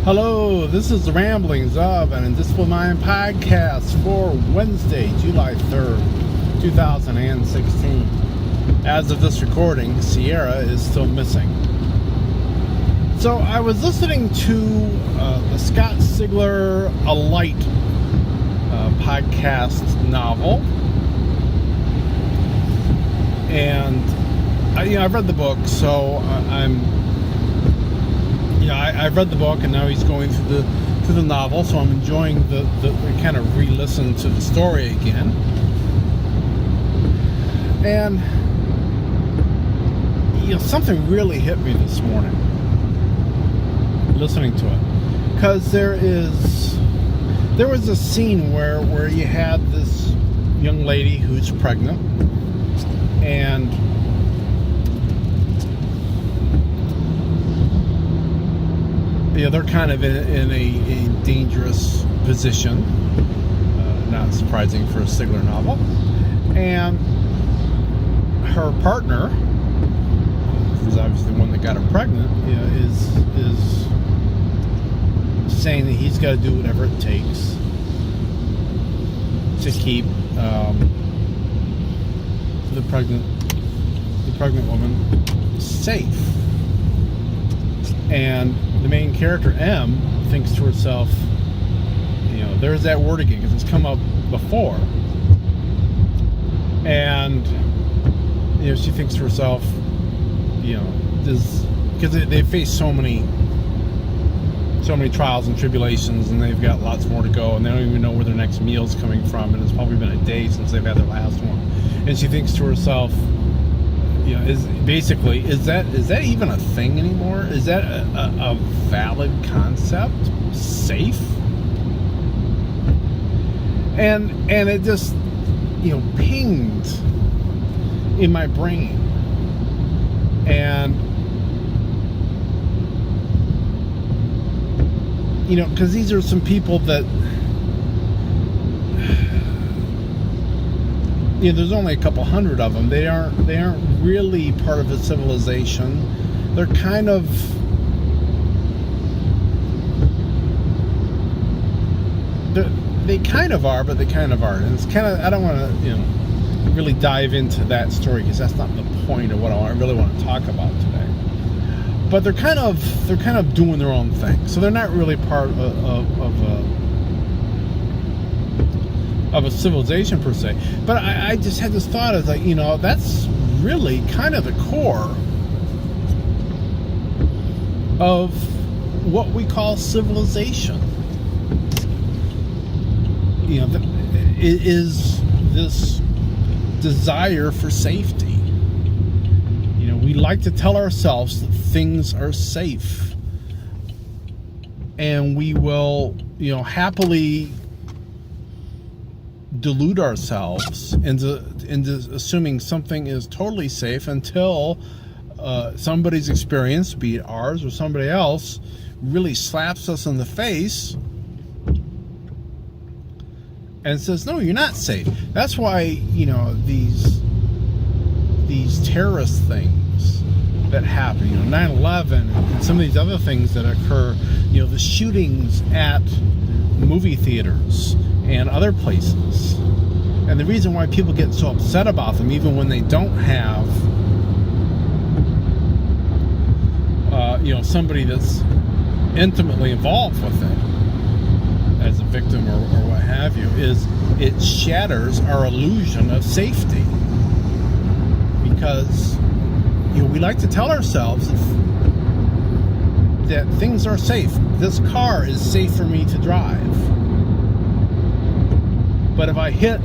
Hello, this is the Ramblings of an Indisciplined Mind podcast for Wednesday, July 3rd, 2016. As of this recording, Sierra is still missing. So I was listening to the Scott Sigler A Light podcast novel, and I've read the book, so I've read the book, and now he's going through the novel, so I'm enjoying the kind of re-listen to the story again. And something really hit me this morning listening to it, because there was a scene where you had this young lady who's pregnant, and they're kind of in a dangerous position, not surprising for a Sigler novel, and her partner, who's obviously the one that got her pregnant, is saying that he's got to do whatever it takes to keep the pregnant woman safe. And the main character, M, thinks to herself, there's that word again, because it's come up before. And, she thinks to herself, because they face so many trials and tribulations, and they've got lots more to go, and they don't even know where their next meal's coming from, and it's probably been a day since they've had their last one. And she thinks to herself, is that even a thing anymore? Is that a valid concept? Safe? And it just pinged in my brain, and because these are some people that there's only a couple hundred of them. They aren't really part of a civilization. They're kind of they kind of are, but they kind of aren't. And it's kind of, I don't want to really dive into that story, because that's not the point of what I really want to talk about today. But they're kind of doing their own thing. So they're not really part of a civilization per se. But I just had this thought of that's really kind of the core of what we call civilization. Is this desire for safety. We like to tell ourselves that things are safe, and we will happily delude ourselves into assuming something is totally safe until somebody's experience, be it ours or somebody else, really slaps us in the face and says, no, you're not safe. That's why these terrorist things that happen, 9/11 and some of these other things that occur, the shootings at movie theaters and other places, and the reason why people get so upset about them, even when they don't have somebody that's intimately involved with it as a victim or what have you, is it shatters our illusion of safety, because we like to tell ourselves that things are safe. This car is safe for me to drive. But if I hit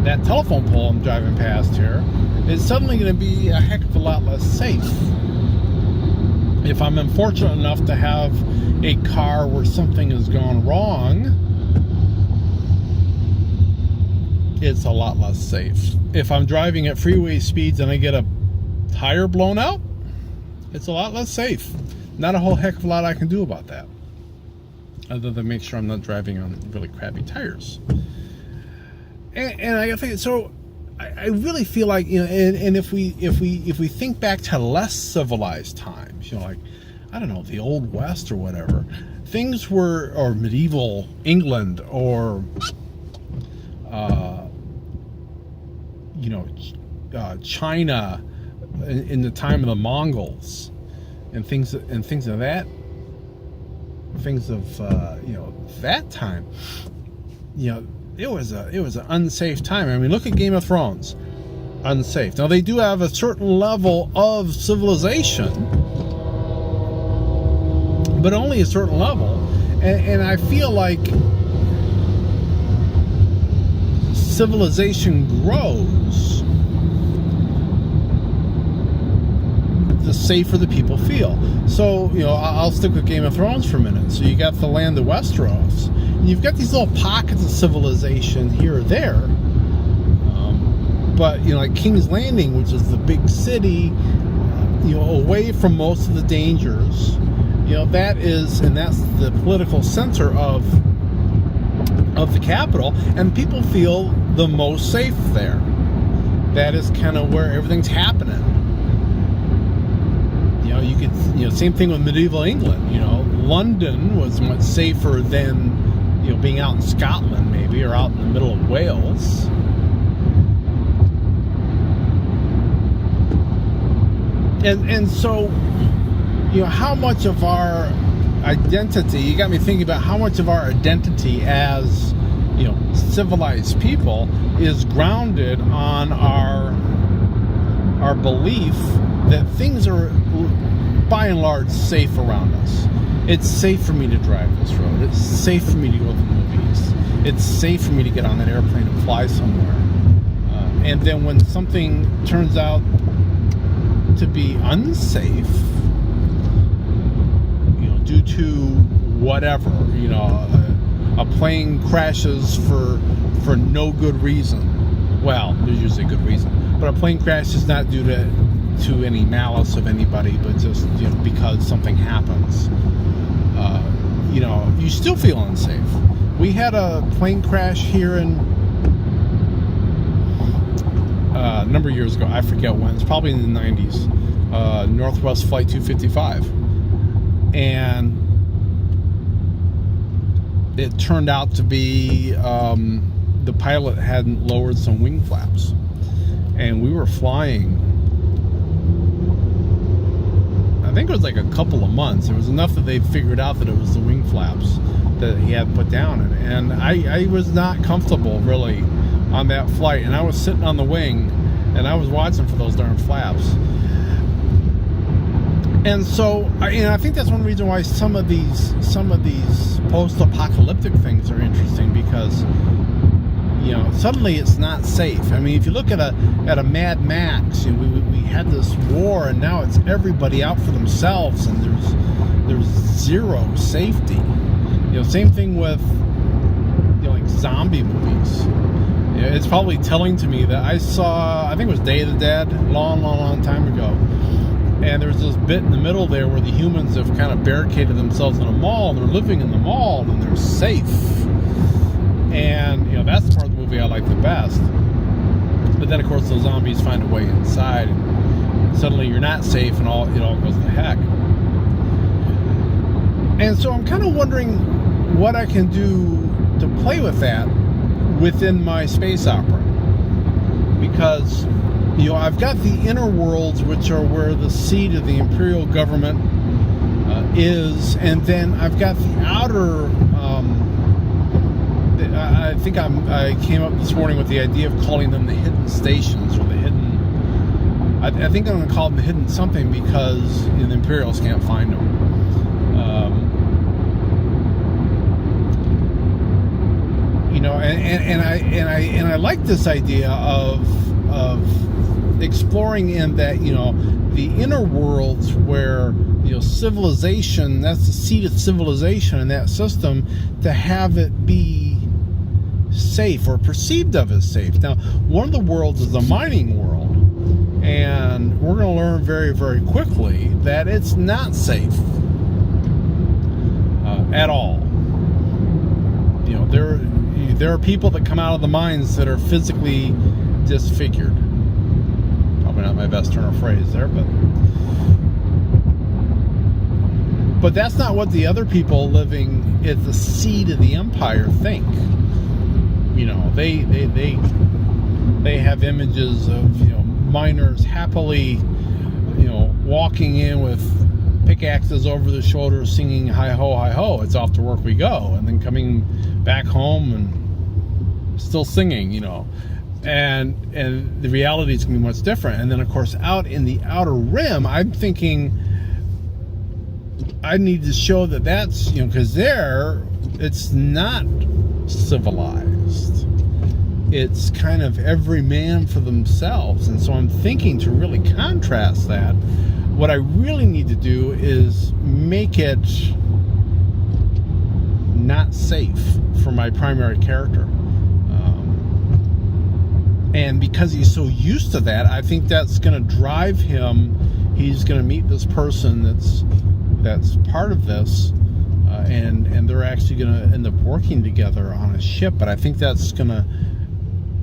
that telephone pole I'm driving past here, it's suddenly going to be a heck of a lot less safe. If I'm unfortunate enough to have a car where something has gone wrong, it's a lot less safe. If I'm driving at freeway speeds and I get a tire blown out, it's a lot less safe. Not a whole heck of a lot I can do about that, other than make sure I'm not driving on really crappy tires. And I think so. I really feel like, and if we think back to less civilized times, like I don't know, the Old West or whatever, things were, or medieval England, or China in the time of the Mongols, and things of that that time. It was an unsafe time. I mean, look at Game of Thrones. Unsafe. Now, they do have a certain level of civilization, but only a certain level. And I feel like civilization grows, the safer the people feel. So, I'll stick with Game of Thrones for a minute. So you got the land of Westeros, and you've got these little pockets of civilization here or there. But, like King's Landing, which is the big city, away from most of the dangers, that's the political center of the capital, and people feel the most safe there. That is kind of where everything's happening. You could, same thing with medieval England. London was much safer than, being out in Scotland maybe, or out in the middle of Wales. And so, how much of our identity, you got me thinking about how much of our identity as, civilized people is grounded on our belief that things are, by and large, safe around us. It's safe for me to drive this road. It's safe for me to go to the movies. It's safe for me to get on that airplane and fly somewhere. And then when something turns out to be unsafe, due to whatever, a plane crashes for no good reason. Well, there's usually a good reason, but a plane crash is not due to any malice of anybody, but just because something happens. You still feel unsafe. We had a plane crash here in a number of years ago. I forget when. It's probably in the 90s. Northwest Flight 255. And it turned out to be the pilot hadn't lowered some wing flaps. And we were flying, I think it was like a couple of months. It was enough that they figured out that it was the wing flaps that he had put down. And I was not comfortable, really, on that flight. And I was sitting on the wing, and I was watching for those darn flaps. And so, I think that's one reason why some of these post-apocalyptic things are interesting, because suddenly it's not safe. I mean, if you look at a Mad Max, we had this war, and now it's everybody out for themselves, and there's zero safety. Same thing with like zombie movies. It's probably telling to me that I think it was Day of the Dead, long time ago. And there's this bit in the middle there where the humans have kind of barricaded themselves in a mall, and they're living in the mall, and they're safe. And, that's the part of the movie I like the best. But then, of course, those zombies find a way inside, and suddenly you're not safe, and it all goes to heck. And so I'm kind of wondering what I can do to play with that within my space opera. Because I've got the inner worlds, which are where the seat of the imperial government is, and then I've got the outer. I think I came up this morning with the idea of calling them the hidden stations, or the hidden. I think I'm going to call them the hidden something, because the Imperials can't find them. And I like this idea of exploring in that, the inner worlds where, civilization, that's the seat of civilization in that system, to have it be safe, or perceived of as safe. Now, one of the worlds is the mining world, and we're going to learn very, very quickly that it's not safe at all. There are people that come out of the mines that are physically disfigured. Probably not my best turn of phrase there, but But that's not what the other people living at the seat of the empire think. You know, they have images of, you know, miners happily, you know, walking in with pickaxes over their shoulders, singing "Hi ho, hi ho, it's off to work we go," and then coming back home and still singing, you know. And the reality is going to be much different. And then, of course, out in the outer rim, I'm thinking I need to show that that's, you know, because there it's not civilized. It's kind of every man for themselves. And so I'm thinking to really contrast that, what I really need to do is make it not safe for my primary character. And because he's so used to that, I think that's going to drive him. He's going to meet this person that's part of this, and they're actually going to end up working together on a ship. But I think that's going to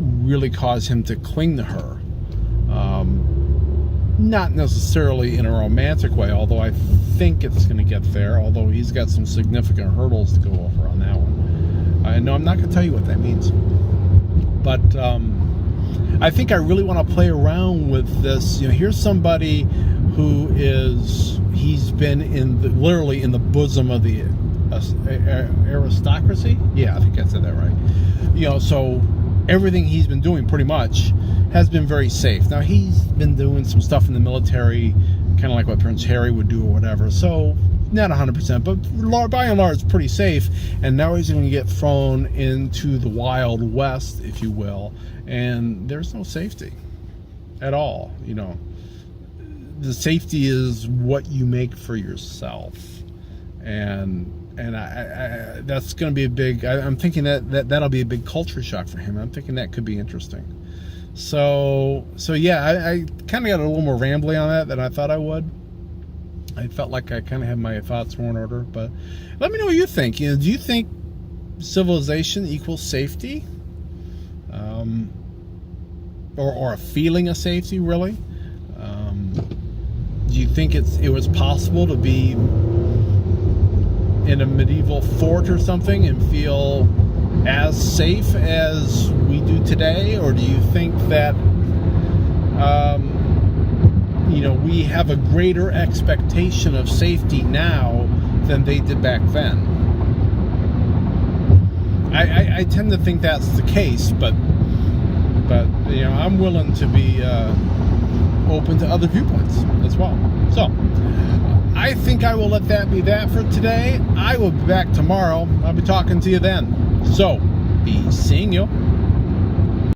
really cause him to cling to her. Not necessarily in a romantic way, although I think it's going to get there, although he's got some significant hurdles to go over on that one. No, I'm not going to tell you what that means. But I think I really want to play around with this. You know, here's somebody who he's been literally in the bosom of the aristocracy. Yeah, I think I said that right. You know, so everything he's been doing pretty much has been very safe. Now, he's been doing some stuff in the military, kind of like what Prince Harry would do or whatever. So not 100%, but by and large, pretty safe. And now he's going to get thrown into the Wild West, if you will, and there's no safety at all. You know, the safety is what you make for yourself, and I that's going to be a big. I'm thinking that'll be a big culture shock for him. I'm thinking that could be interesting. So yeah, I kind of got a little more rambly on that than I thought I would. I felt like I kind of had my thoughts more in order, but let me know what you think. You know, do you think civilization equals safety, or a feeling of safety, really? Do you think it was possible to be in a medieval fort or something and feel as safe as we do today, or do you think that you know, we have a greater expectation of safety now than they did back then? I tend to think that's the case, but you know, I'm willing to be open to other viewpoints as well. So I think I will let that be that for today. I will be back tomorrow. I'll be talking to you then. So be seeing you.